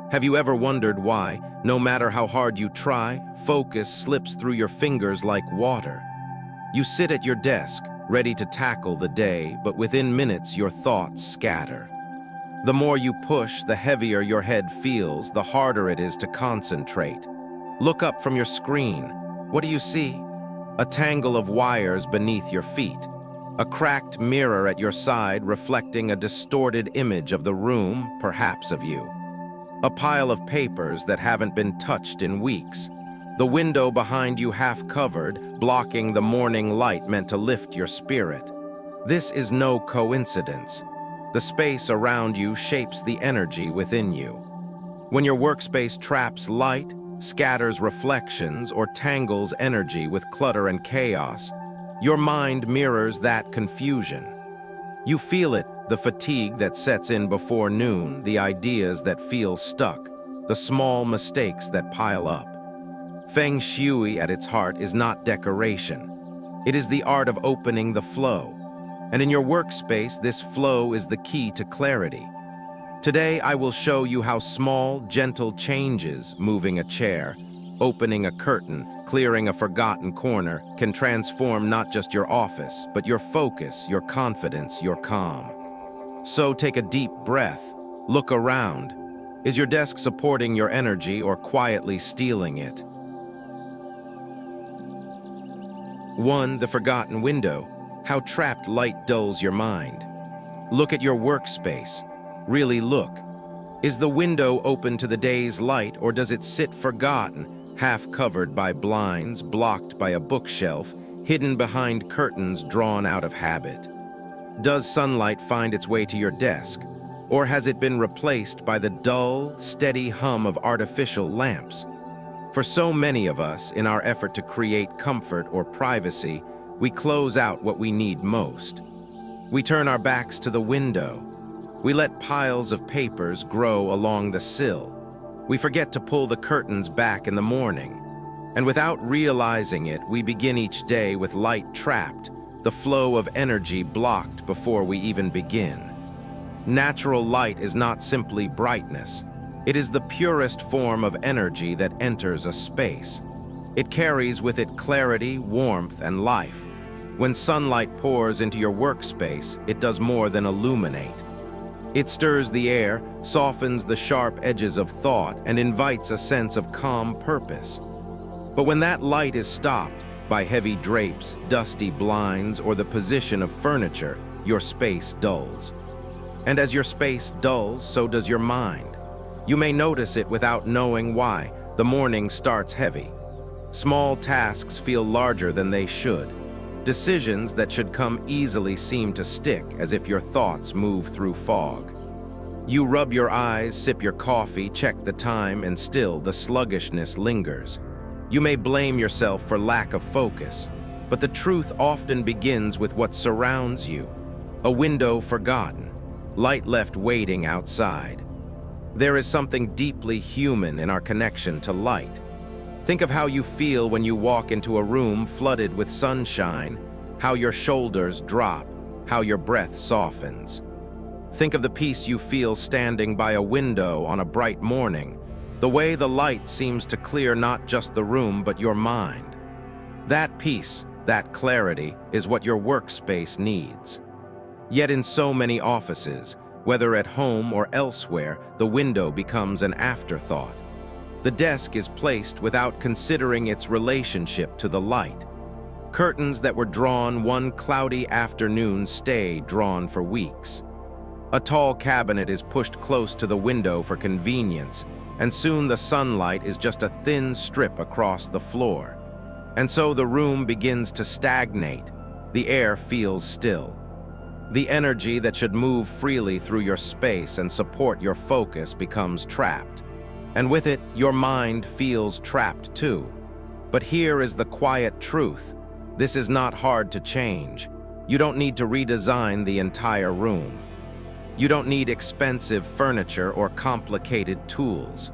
Have you ever wondered why, no matter how hard you try, focus slips through your fingers like water? You sit at your desk, ready to tackle the day, but within minutes your thoughts scatter. The more you push, the heavier your head feels, the harder it is to concentrate. Look up from your screen. What do you see? A tangle of wires beneath your feet. A cracked mirror at your side reflecting a distorted image of the room, perhaps of you. A pile of papers that haven't been touched in weeks. The window behind you half covered, blocking the morning light meant to lift your spirit. This is no coincidence. The space around you shapes the energy within you. When your workspace traps light, scatters reflections, or tangles energy with clutter and chaos, your mind mirrors that confusion. You feel it, the fatigue that sets in before noon, the ideas that feel stuck, the small mistakes that pile up. Feng Shui at its heart is not decoration. It is the art of opening the flow. And in your workspace, this flow is the key to clarity. Today, I will show you how small, gentle changes, moving a chair, opening a curtain, clearing a forgotten corner, can transform not just your office, but your focus, your confidence, your calm. So take a deep breath. Look around. Is your desk supporting your energy or quietly stealing it? 1. The forgotten window. How trapped light dulls your mind. Look at your workspace. Really look. Is the window open to the day's light, or does it sit forgotten, half covered by blinds, blocked by a bookshelf, hidden behind curtains drawn out of habit? Does sunlight find its way to your desk, or has it been replaced by the dull, steady hum of artificial lamps? For so many of us, in our effort to create comfort or privacy, we close out what we need most. We turn our backs to the window. We let piles of papers grow along the sill. We forget to pull the curtains back in the morning. And without realizing it, we begin each day with light trapped, the flow of energy blocked before we even begin. Natural light is not simply brightness. It is the purest form of energy that enters a space. It carries with it clarity, warmth, and life. When sunlight pours into your workspace, it does more than illuminate. It stirs the air, softens the sharp edges of thought, and invites a sense of calm purpose. But when that light is stopped by heavy drapes, dusty blinds, or the position of furniture, your space dulls. And as your space dulls, so does your mind. You may notice it without knowing why. The morning starts heavy. Small tasks feel larger than they should. Decisions that should come easily seem to stick, as if your thoughts move through fog. You rub your eyes, sip your coffee, check the time, and still the sluggishness lingers. You may blame yourself for lack of focus, but the truth often begins with what surrounds you. A window forgotten, light left waiting outside. There is something deeply human in our connection to light. Think of how you feel when you walk into a room flooded with sunshine, how your shoulders drop, how your breath softens. Think of the peace you feel standing by a window on a bright morning, the way the light seems to clear not just the room but your mind. That peace, that clarity, is what your workspace needs. Yet in so many offices, whether at home or elsewhere, the window becomes an afterthought. The desk is placed without considering its relationship to the light. Curtains that were drawn one cloudy afternoon stay drawn for weeks. A tall cabinet is pushed close to the window for convenience, and soon the sunlight is just a thin strip across the floor. And so the room begins to stagnate. The air feels still. The energy that should move freely through your space and support your focus becomes trapped. And with it, your mind feels trapped too. But here is the quiet truth. This is not hard to change. You don't need to redesign the entire room. You don't need expensive furniture or complicated tools.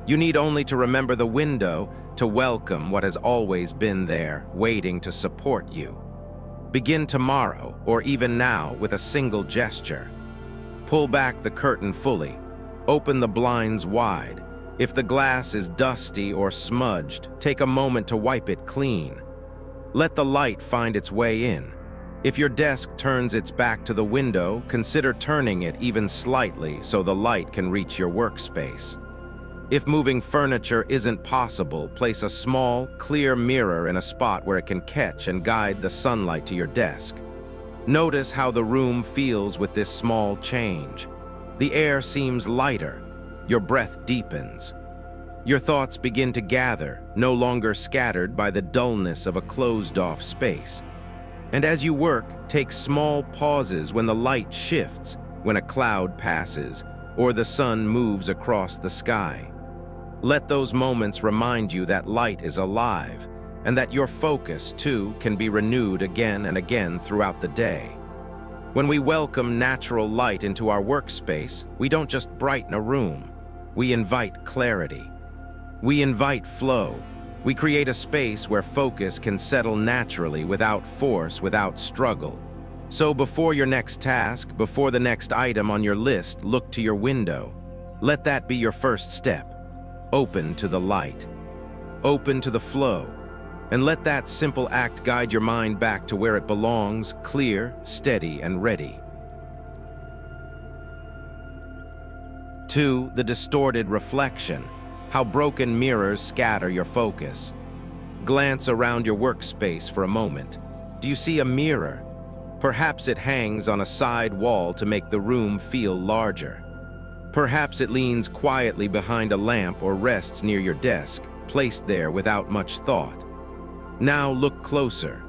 You need only to remember the window, to welcome what has always been there, waiting to support you. Begin tomorrow, or even now, with a single gesture. Pull back the curtain fully. Open the blinds wide. If the glass is dusty or smudged, take a moment to wipe it clean. Let the light find its way in. If your desk turns its back to the window, consider turning it even slightly so the light can reach your workspace. If moving furniture isn't possible, place a small, clear mirror in a spot where it can catch and guide the sunlight to your desk. Notice how the room feels with this small change. The air seems lighter. Your breath deepens. Your thoughts begin to gather, no longer scattered by the dullness of a closed-off space. And as you work, take small pauses when the light shifts, when a cloud passes, or the sun moves across the sky. Let those moments remind you that light is alive, and that your focus, too, can be renewed again and again throughout the day. When we welcome natural light into our workspace, we don't just brighten a room. We invite clarity. We invite flow. We create a space where focus can settle naturally, without force, without struggle. So before your next task, before the next item on your list, look to your window. Let that be your first step. Open to the light. Open to the flow. And let that simple act guide your mind back to where it belongs, clear, steady, and ready. 2. The distorted reflection. How broken mirrors scatter your focus. Glance around your workspace for a moment. Do you see a mirror? Perhaps it hangs on a side wall to make the room feel larger. Perhaps it leans quietly behind a lamp or rests near your desk, placed there without much thought. Now look closer.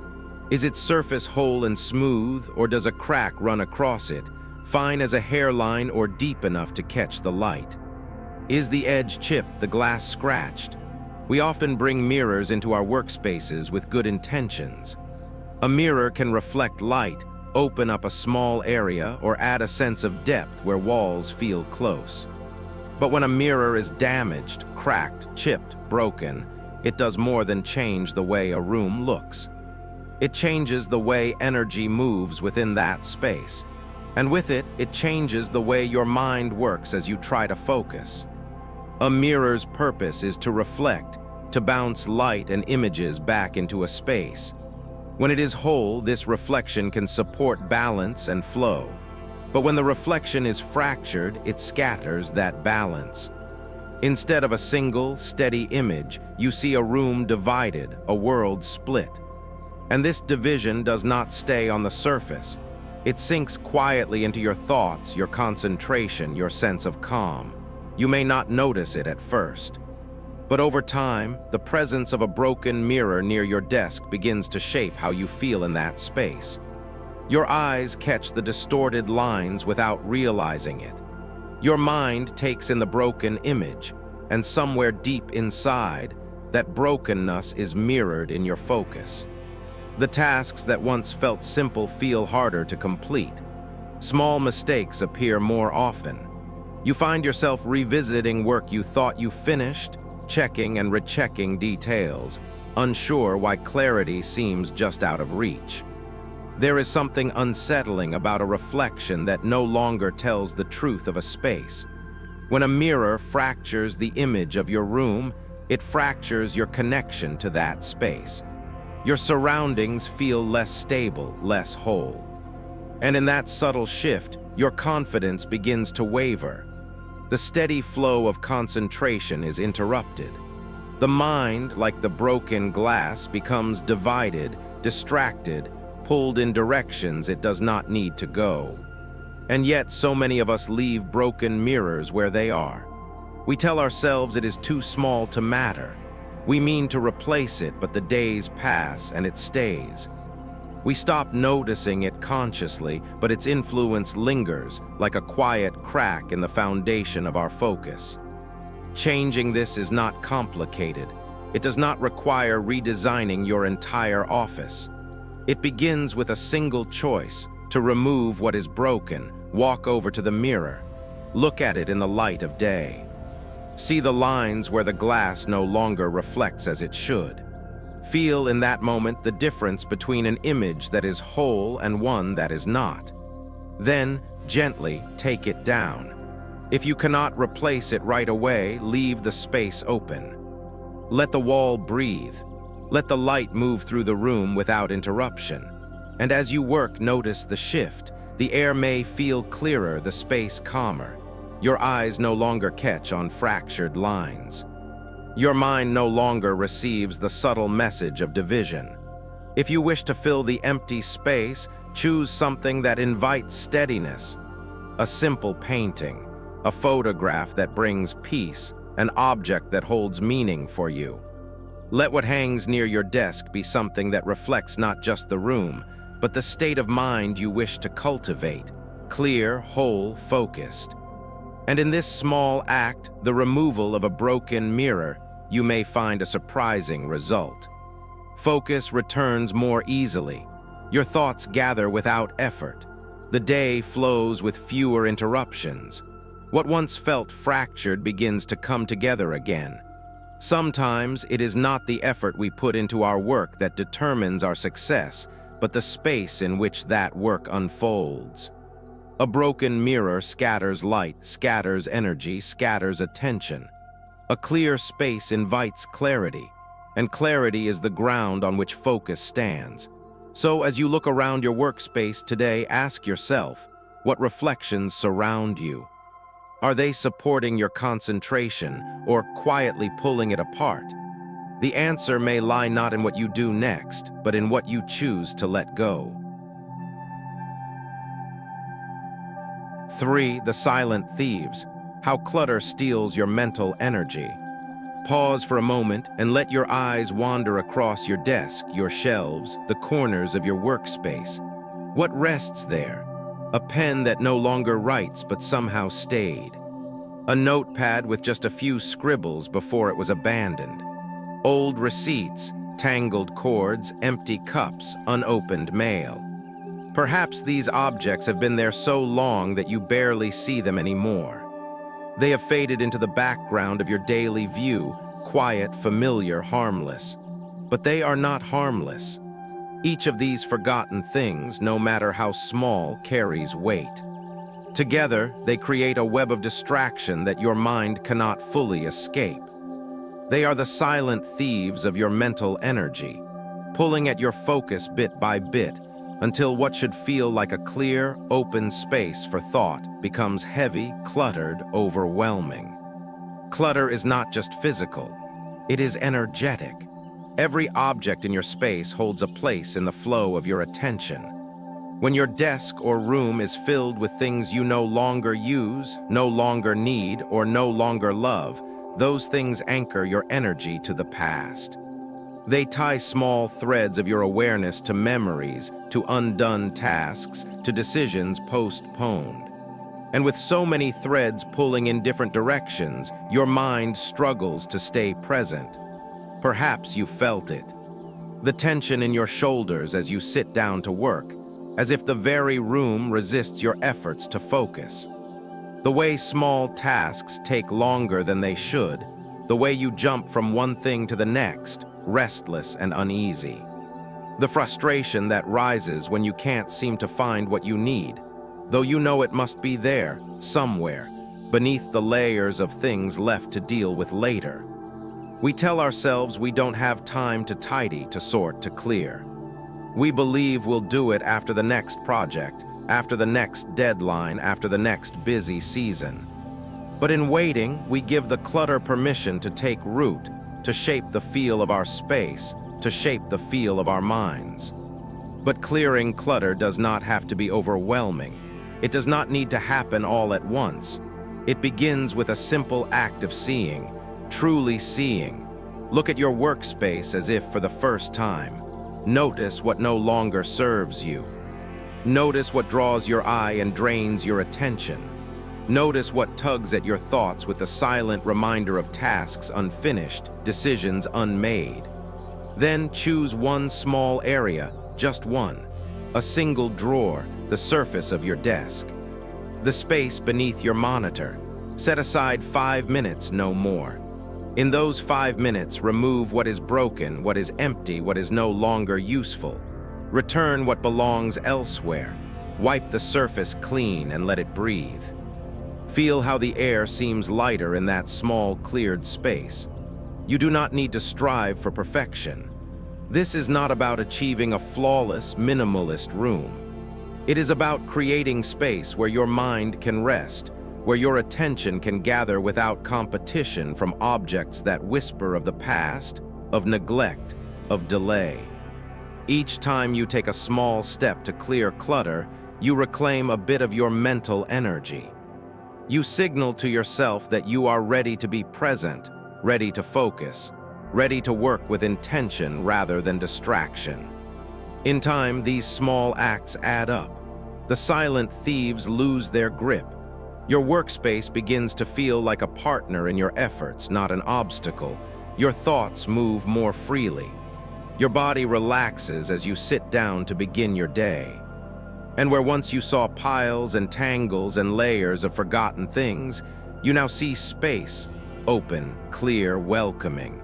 Is its surface whole and smooth, or does a crack run across it, fine as a hairline or deep enough to catch the light? Is the edge chipped, the glass scratched? We often bring mirrors into our workspaces with good intentions. A mirror can reflect light, open up a small area, or add a sense of depth where walls feel close. But when a mirror is damaged, cracked, chipped, broken, it does more than change the way a room looks. It changes the way energy moves within that space. And with it, it changes the way your mind works as you try to focus. A mirror's purpose is to reflect, to bounce light and images back into a space. When it is whole, this reflection can support balance and flow. But when the reflection is fractured, it scatters that balance. Instead of a single, steady image, you see a room divided, a world split. And this division does not stay on the surface. It sinks quietly into your thoughts, your concentration, your sense of calm. You may not notice it at first. But over time, the presence of a broken mirror near your desk begins to shape how you feel in that space. Your eyes catch the distorted lines without realizing it. Your mind takes in the broken image, and somewhere deep inside, that brokenness is mirrored in your focus. The tasks that once felt simple feel harder to complete. Small mistakes appear more often. You find yourself revisiting work you thought you finished, checking and rechecking details, unsure why clarity seems just out of reach. There is something unsettling about a reflection that no longer tells the truth of a space. When a mirror fractures the image of your room, it fractures your connection to that space. Your surroundings feel less stable, less whole. And in that subtle shift, your confidence begins to waver. The steady flow of concentration is interrupted. The mind, like the broken glass, becomes divided, distracted, pulled in directions it does not need to go. And yet so many of us leave broken mirrors where they are. We tell ourselves it is too small to matter. We mean to replace it, but the days pass and it stays. We stop noticing it consciously, but its influence lingers like a quiet crack in the foundation of our focus. Changing this is not complicated. It does not require redesigning your entire office. It begins with a single choice: to remove what is broken, walk over to the mirror, look at it in the light of day. See the lines where the glass no longer reflects as it should. Feel in that moment the difference between an image that is whole and one that is not. Then, gently take it down. If you cannot replace it right away, leave the space open. Let the wall breathe. Let the light move through the room without interruption. And as you work, notice the shift. The air may feel clearer, the space calmer. Your eyes no longer catch on fractured lines. Your mind no longer receives the subtle message of division. If you wish to fill the empty space, choose something that invites steadiness. A simple painting, a photograph that brings peace, an object that holds meaning for you. Let what hangs near your desk be something that reflects not just the room, but the state of mind you wish to cultivate, clear, whole, focused. And in this small act, the removal of a broken mirror, you may find a surprising result. Focus returns more easily. Your thoughts gather without effort. The day flows with fewer interruptions. What once felt fractured begins to come together again. Sometimes it is not the effort we put into our work that determines our success, but the space in which that work unfolds. A broken mirror scatters light, scatters energy, scatters attention. A clear space invites clarity, and clarity is the ground on which focus stands. So as you look around your workspace today, ask yourself, what reflections surround you? Are they supporting your concentration or quietly pulling it apart? The answer may lie not in what you do next, but in what you choose to let go. 3. The silent thieves. How clutter steals your mental energy. Pause for a moment and let your eyes wander across your desk, your shelves, the corners of your workspace. What rests there? A pen that no longer writes but somehow stayed. A notepad with just a few scribbles before it was abandoned. Old receipts, tangled cords, empty cups, unopened mail. Perhaps these objects have been there so long that you barely see them anymore. They have faded into the background of your daily view, quiet, familiar, harmless. But they are not harmless. Each of these forgotten things, no matter how small, carries weight. Together, they create a web of distraction that your mind cannot fully escape. They are the silent thieves of your mental energy, pulling at your focus bit by bit, until what should feel like a clear, open space for thought becomes heavy, cluttered, overwhelming. Clutter is not just physical, it is energetic. Every object in your space holds a place in the flow of your attention. When your desk or room is filled with things you no longer use, no longer need, or no longer love, those things anchor your energy to the past. They tie small threads of your awareness to memories, to undone tasks, to decisions postponed. And with so many threads pulling in different directions, your mind struggles to stay present. Perhaps you felt it. The tension in your shoulders as you sit down to work, as if the very room resists your efforts to focus. The way small tasks take longer than they should, the way you jump from one thing to the next, restless and uneasy. The frustration that rises when you can't seem to find what you need, though you know it must be there, somewhere, beneath the layers of things left to deal with later. We tell ourselves we don't have time to tidy, to sort, to clear. We believe we'll do it after the next project, after the next deadline, after the next busy season. But in waiting, we give the clutter permission to take root, to shape the feel of our space, to shape the feel of our minds. But clearing clutter does not have to be overwhelming. It does not need to happen all at once. It begins with a simple act of seeing, truly seeing. Look at your workspace as if for the first time. Notice what no longer serves you. Notice what draws your eye and drains your attention. Notice what tugs at your thoughts with the silent reminder of tasks unfinished, decisions unmade. Then choose one small area, just one. A single drawer, the surface of your desk. The space beneath your monitor. Set aside 5 minutes, no more. In those 5 minutes, remove what is broken, what is empty, what is no longer useful. Return what belongs elsewhere. Wipe the surface clean and let it breathe. Feel how the air seems lighter in that small, cleared space. You do not need to strive for perfection. This is not about achieving a flawless, minimalist room. It is about creating space where your mind can rest, where your attention can gather without competition from objects that whisper of the past, of neglect, of delay. Each time you take a small step to clear clutter, you reclaim a bit of your mental energy. You signal to yourself that you are ready to be present, ready to focus, ready to work with intention rather than distraction. In time, these small acts add up. The silent thieves lose their grip. Your workspace begins to feel like a partner in your efforts, not an obstacle. Your thoughts move more freely. Your body relaxes as you sit down to begin your day. And where once you saw piles and tangles and layers of forgotten things, you now see space, open, clear, welcoming.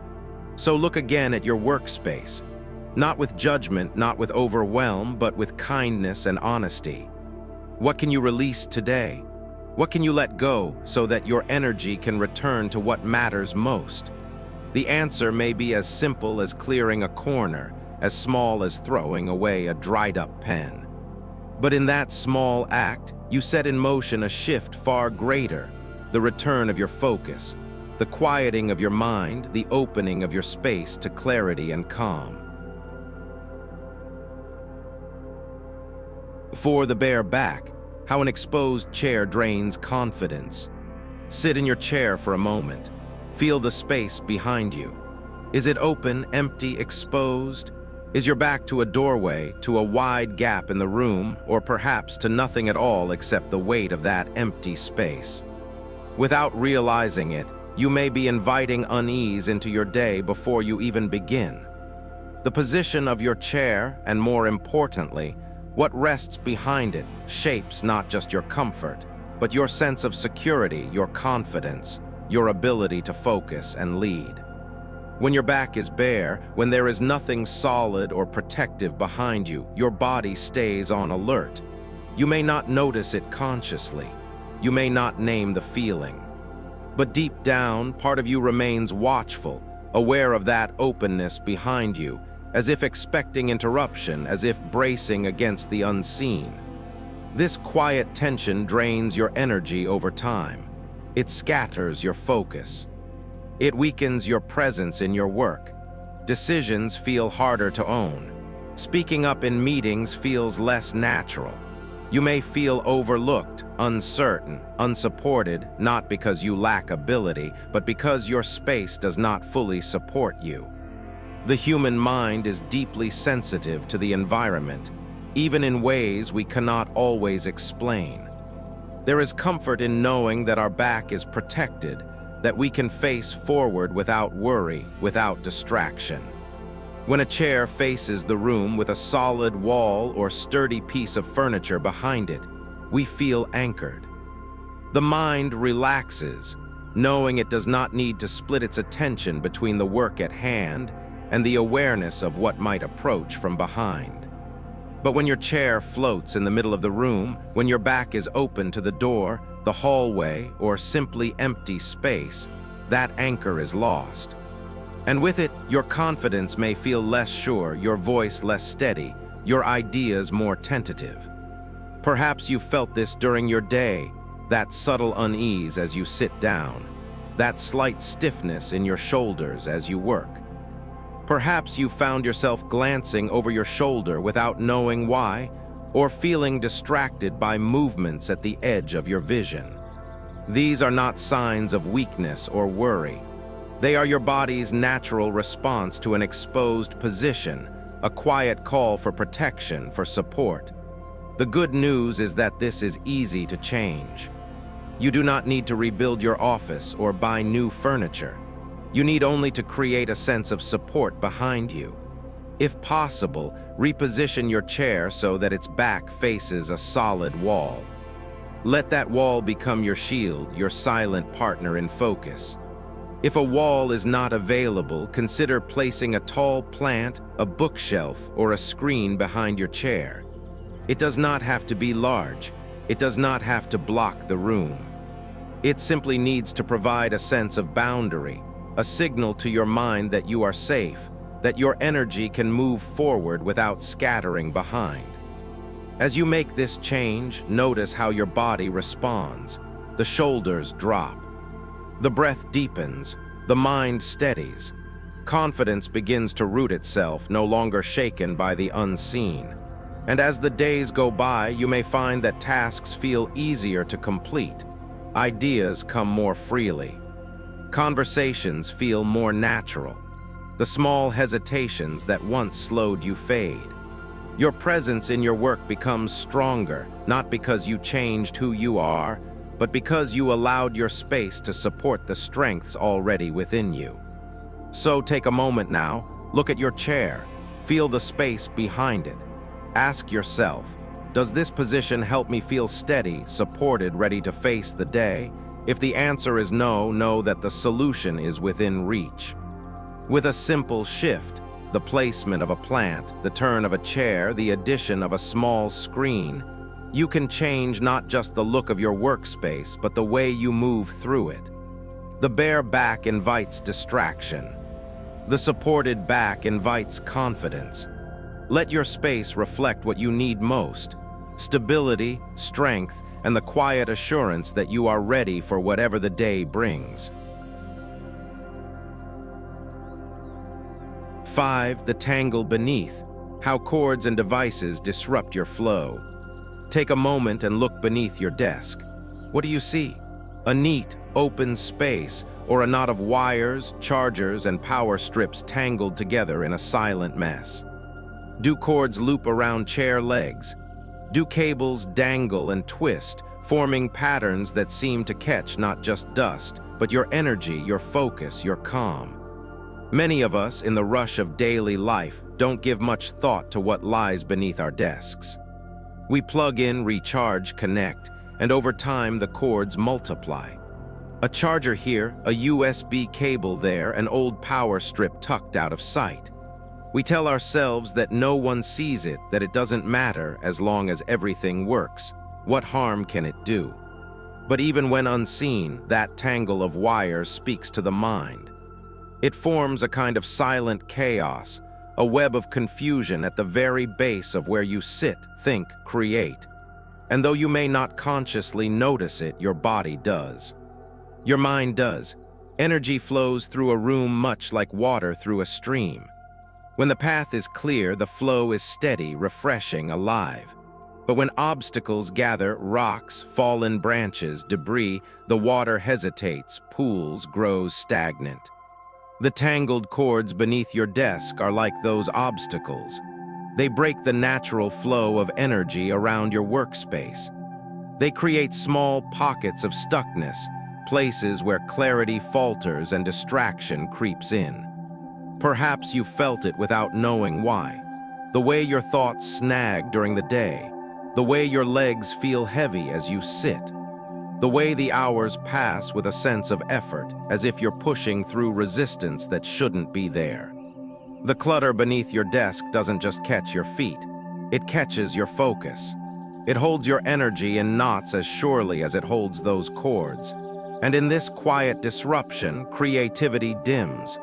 So look again at your workspace, not with judgment, not with overwhelm, but with kindness and honesty. What can you release today? What can you let go so that your energy can return to what matters most? The answer may be as simple as clearing a corner, as small as throwing away a dried-up pen. But in that small act, you set in motion a shift far greater, the return of your focus, the quieting of your mind, the opening of your space to clarity and calm. For the bare back, how an exposed chair drains confidence. Sit in your chair for a moment. Feel the space behind you. Is it open, empty, exposed? Is your back to a doorway, to a wide gap in the room, or perhaps to nothing at all except the weight of that empty space? Without realizing it, you may be inviting unease into your day before you even begin. The position of your chair, and more importantly, what rests behind it, shapes not just your comfort, but your sense of security, your confidence, your ability to focus and lead. When your back is bare, when there is nothing solid or protective behind you, your body stays on alert. You may not notice it consciously. You may not name the feeling. But deep down, part of you remains watchful, aware of that openness behind you, as if expecting interruption, as if bracing against the unseen. This quiet tension drains your energy over time. It scatters your focus. It weakens your presence in your work. Decisions feel harder to own. Speaking up in meetings feels less natural. You may feel overlooked, uncertain, unsupported, not because you lack ability, but because your space does not fully support you. The human mind is deeply sensitive to the environment, even in ways we cannot always explain. There is comfort in knowing that our back is protected, that we can face forward without worry, without distraction. When a chair faces the room with a solid wall or sturdy piece of furniture behind it, we feel anchored. The mind relaxes, knowing it does not need to split its attention between the work at hand and the awareness of what might approach from behind. But when your chair floats in the middle of the room, when your back is open to the door, the hallway, or simply empty space, that anchor is lost. And with it, your confidence may feel less sure, your voice less steady, your ideas more tentative. Perhaps you felt this during your day, that subtle unease as you sit down, that slight stiffness in your shoulders as you work. Perhaps you found yourself glancing over your shoulder without knowing why, or feeling distracted by movements at the edge of your vision. These are not signs of weakness or worry. They are your body's natural response to an exposed position, a quiet call for protection, for support. The good news is that this is easy to change. You do not need to rebuild your office or buy new furniture. You need only to create a sense of support behind you. If possible, reposition your chair so that its back faces a solid wall. Let that wall become your shield, your silent partner in focus. If a wall is not available, consider placing a tall plant, a bookshelf, or a screen behind your chair. It does not have to be large. It does not have to block the room. It simply needs to provide a sense of boundary, a signal to your mind that you are safe, that your energy can move forward without scattering behind. As you make this change, notice how your body responds. The shoulders drop. The breath deepens. The mind steadies. Confidence begins to root itself, no longer shaken by the unseen. And as the days go by, you may find that tasks feel easier to complete. Ideas come more freely. Conversations feel more natural. The small hesitations that once slowed you fade. Your presence in your work becomes stronger, not because you changed who you are, but because you allowed your space to support the strengths already within you. So take a moment now, look at your chair, feel the space behind it. Ask yourself, does this position help me feel steady, supported, ready to face the day? If the answer is no, know that the solution is within reach. With a simple shift, the placement of a plant, the turn of a chair, the addition of a small screen, you can change not just the look of your workspace, but the way you move through it. The bare back invites distraction. The supported back invites confidence. Let your space reflect what you need most: stability, strength, and the quiet assurance that you are ready for whatever the day brings. 5. The tangle beneath. How cords and devices disrupt your flow. Take a moment and look beneath your desk. What do you see? A neat, open space, or a knot of wires, chargers, and power strips tangled together in a silent mess? Do cords loop around chair legs? Do cables dangle and twist, forming patterns that seem to catch not just dust, but your energy, your focus, your calm? Many of us, in the rush of daily life, don't give much thought to what lies beneath our desks. We plug in, recharge, connect, and over time the cords multiply. A charger here, a USB cable there, an old power strip tucked out of sight. We tell ourselves that no one sees it, that it doesn't matter as long as everything works. What harm can it do? But even when unseen, that tangle of wires speaks to the mind. It forms a kind of silent chaos, a web of confusion at the very base of where you sit, think, create. And though you may not consciously notice it, your body does. Your mind does. Energy flows through a room much like water through a stream. When the path is clear, the flow is steady, refreshing, alive. But when obstacles gather, rocks, fallen branches, debris, the water hesitates, pools, grows stagnant. The tangled cords beneath your desk are like those obstacles. They break the natural flow of energy around your workspace. They create small pockets of stuckness, places where clarity falters and distraction creeps in. Perhaps you felt it without knowing why. The way your thoughts snag during the day, the way your legs feel heavy as you sit, the way the hours pass with a sense of effort, as if you're pushing through resistance that shouldn't be there. The clutter beneath your desk doesn't just catch your feet, it catches your focus. It holds your energy in knots as surely as it holds those cords. And in this quiet disruption, creativity dims.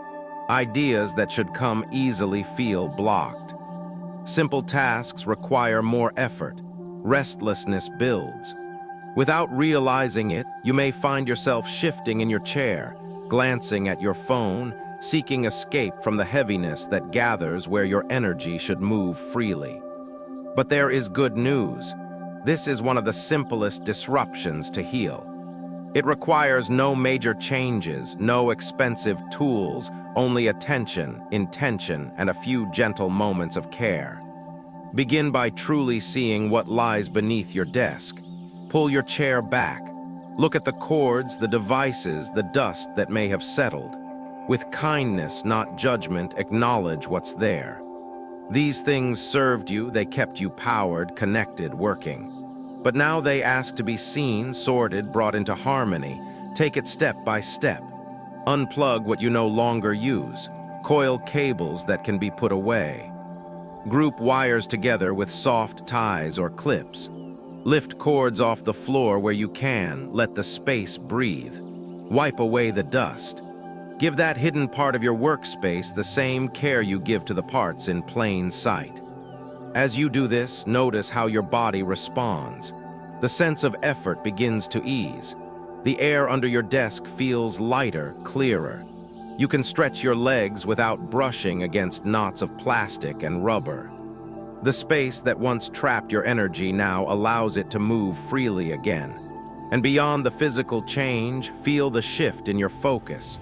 Ideas that should come easily feel blocked. Simple tasks require more effort. Restlessness builds. Without realizing it, you may find yourself shifting in your chair, glancing at your phone, seeking escape from the heaviness that gathers where your energy should move freely. But there is good news. This is one of the simplest disruptions to heal. It requires no major changes, no expensive tools, only attention, intention, and a few gentle moments of care. Begin by truly seeing what lies beneath your desk. Pull your chair back. Look at the cords, the devices, the dust that may have settled. With kindness, not judgment, acknowledge what's there. These things served you, they kept you powered, connected, working. But now they ask to be seen, sorted, brought into harmony. Take it step by step. Unplug what you no longer use. Coil cables that can be put away. Group wires together with soft ties or clips. Lift cords off the floor where you can, let the space breathe. Wipe away the dust. Give that hidden part of your workspace the same care you give to the parts in plain sight. As you do this, notice how your body responds. The sense of effort begins to ease. The air under your desk feels lighter, clearer. You can stretch your legs without brushing against knots of plastic and rubber. The space that once trapped your energy now allows it to move freely again. And beyond the physical change, feel the shift in your focus.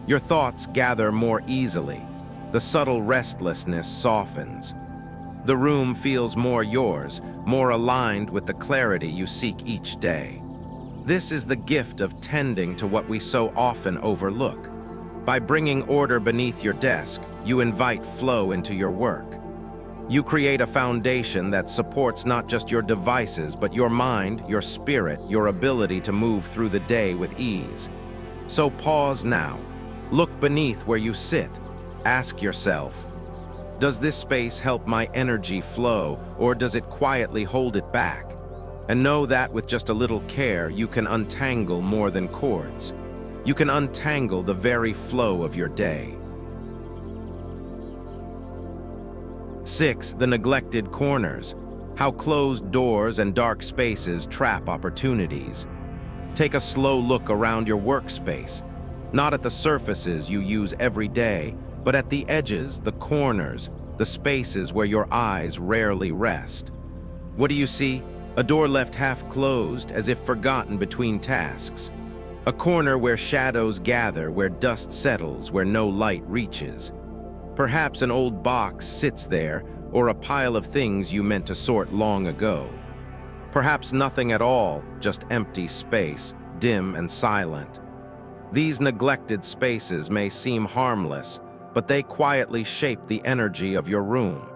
Your thoughts gather more easily. The subtle restlessness softens. The room feels more yours, more aligned with the clarity you seek each day. This is the gift of tending to what we so often overlook. By bringing order beneath your desk, you invite flow into your work. You create a foundation that supports not just your devices, but your mind, your spirit, your ability to move through the day with ease. So pause now. Look beneath where you sit. Ask yourself, does this space help my energy flow, or does it quietly hold it back? And know that with just a little care, you can untangle more than cords. You can untangle the very flow of your day. 6. The neglected corners. How closed doors and dark spaces trap opportunities. Take a slow look around your workspace, not at the surfaces you use every day, but at the edges, the corners, the spaces where your eyes rarely rest. What do you see? A door left half closed, as if forgotten between tasks. A corner where shadows gather, where dust settles, where no light reaches. Perhaps an old box sits there, or a pile of things you meant to sort long ago. Perhaps nothing at all, just empty space, dim and silent. These neglected spaces may seem harmless, but they quietly shape the energy of your room.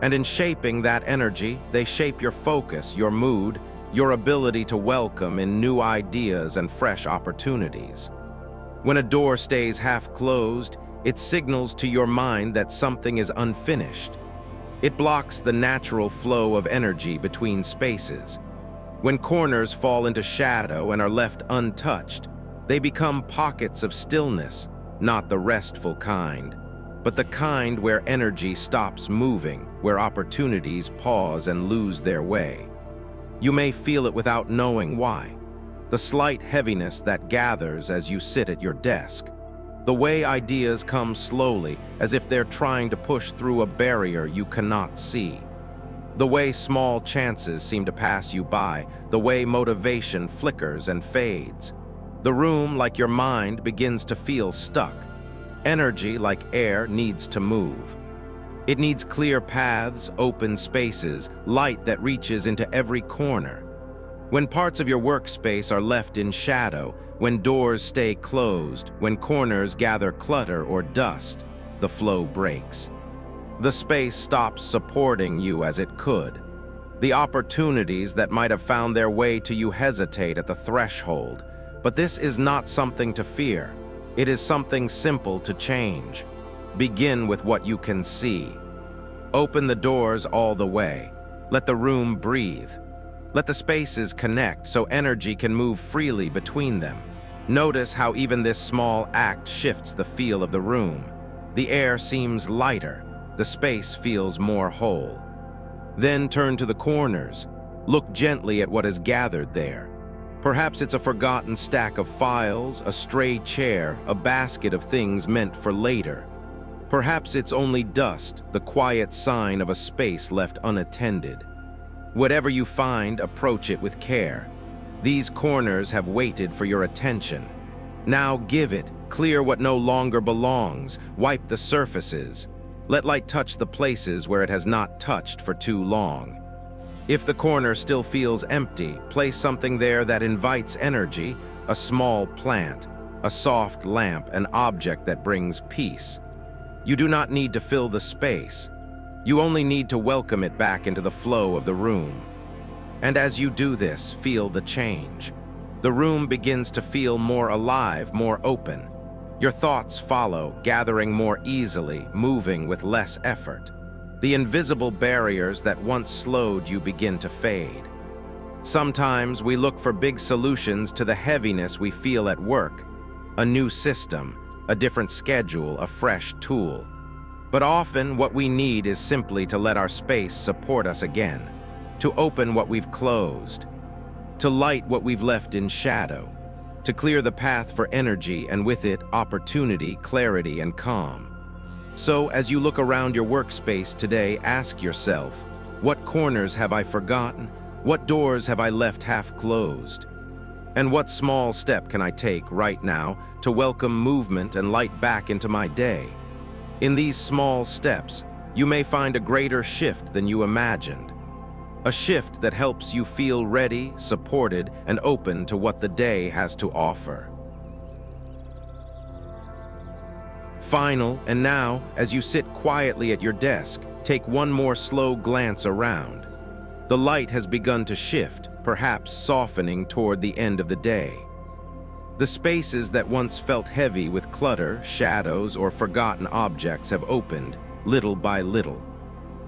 And in shaping that energy, they shape your focus, your mood, your ability to welcome in new ideas and fresh opportunities. When a door stays half closed, it signals to your mind that something is unfinished. It blocks the natural flow of energy between spaces. When corners fall into shadow and are left untouched, they become pockets of stillness, not the restful kind, but the kind where energy stops moving, where opportunities pause and lose their way. You may feel it without knowing why. The slight heaviness that gathers as you sit at your desk. The way ideas come slowly, as if they're trying to push through a barrier you cannot see. The way small chances seem to pass you by, the way motivation flickers and fades. The room, like your mind, begins to feel stuck. Energy, like air, needs to move. It needs clear paths, open spaces, light that reaches into every corner. When parts of your workspace are left in shadow, when doors stay closed, when corners gather clutter or dust, the flow breaks. The space stops supporting you as it could. The opportunities that might have found their way to you hesitate at the threshold. But this is not something to fear. It is something simple to change. Begin with what you can see. Open the doors all the way. Let the room breathe. Let the spaces connect so energy can move freely between them. Notice how even this small act shifts the feel of the room. The air seems lighter. The space feels more whole. Then turn to the corners. Look gently at what is gathered there. Perhaps it's a forgotten stack of files, a stray chair, a basket of things meant for later. Perhaps it's only dust, the quiet sign of a space left unattended. Whatever you find, approach it with care. These corners have waited for your attention. Now give it, clear what no longer belongs, wipe the surfaces. Let light touch the places where it has not touched for too long. If the corner still feels empty, place something there that invites energy, a small plant, a soft lamp, an object that brings peace. You do not need to fill the space. You only need to welcome it back into the flow of the room. And as you do this, feel the change. The room begins to feel more alive, more open. Your thoughts follow, gathering more easily, moving with less effort. The invisible barriers that once slowed you begin to fade. Sometimes we look for big solutions to the heaviness we feel at work, a new system, a different schedule, a fresh tool. But often what we need is simply to let our space support us again, to open what we've closed, to light what we've left in shadow, to clear the path for energy and with it opportunity, clarity, and calm. So as you look around your workspace today, ask yourself, what corners have I forgotten? What doors have I left half closed? And what small step can I take right now to welcome movement and light back into my day? In these small steps, you may find a greater shift than you imagined. A shift that helps you feel ready, supported, and open to what the day has to offer. Final, and now, as you sit quietly at your desk, take one more slow glance around. The light has begun to shift, perhaps softening toward the end of the day. The spaces that once felt heavy with clutter, shadows, or forgotten objects have opened, little by little.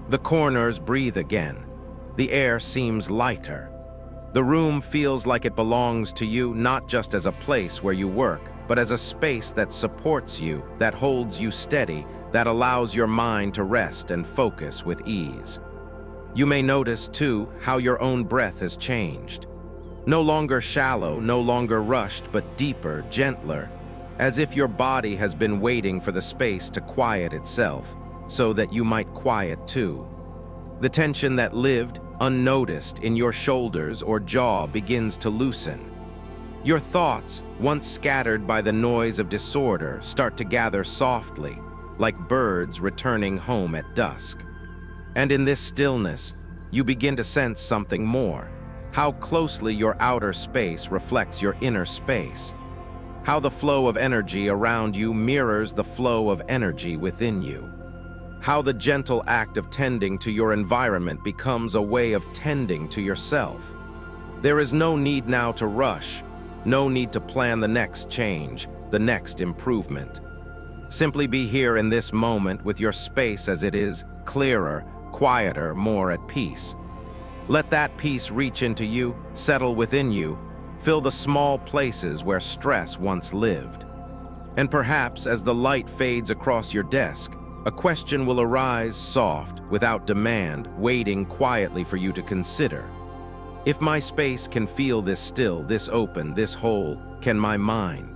The corners breathe again. The air seems lighter. The room feels like it belongs to you, not just as a place where you work, but as a space that supports you, that holds you steady, that allows your mind to rest and focus with ease. You may notice, too, how your own breath has changed. No longer shallow, no longer rushed, but deeper, gentler, as if your body has been waiting for the space to quiet itself, so that you might quiet too. The tension that lived, unnoticed, in your shoulders or jaw begins to loosen. Your thoughts, once scattered by the noise of disorder, start to gather softly, like birds returning home at dusk. And in this stillness, you begin to sense something more. How closely your outer space reflects your inner space. How the flow of energy around you mirrors the flow of energy within you. How the gentle act of tending to your environment becomes a way of tending to yourself. There is no need now to rush, no need to plan the next change, the next improvement. Simply be here in this moment with your space as it is, clearer, quieter, more at peace. Let that peace reach into you, settle within you, fill the small places where stress once lived. And perhaps as the light fades across your desk, a question will arise soft, without demand, waiting quietly for you to consider. If my space can feel this still, this open, this whole, can my mind?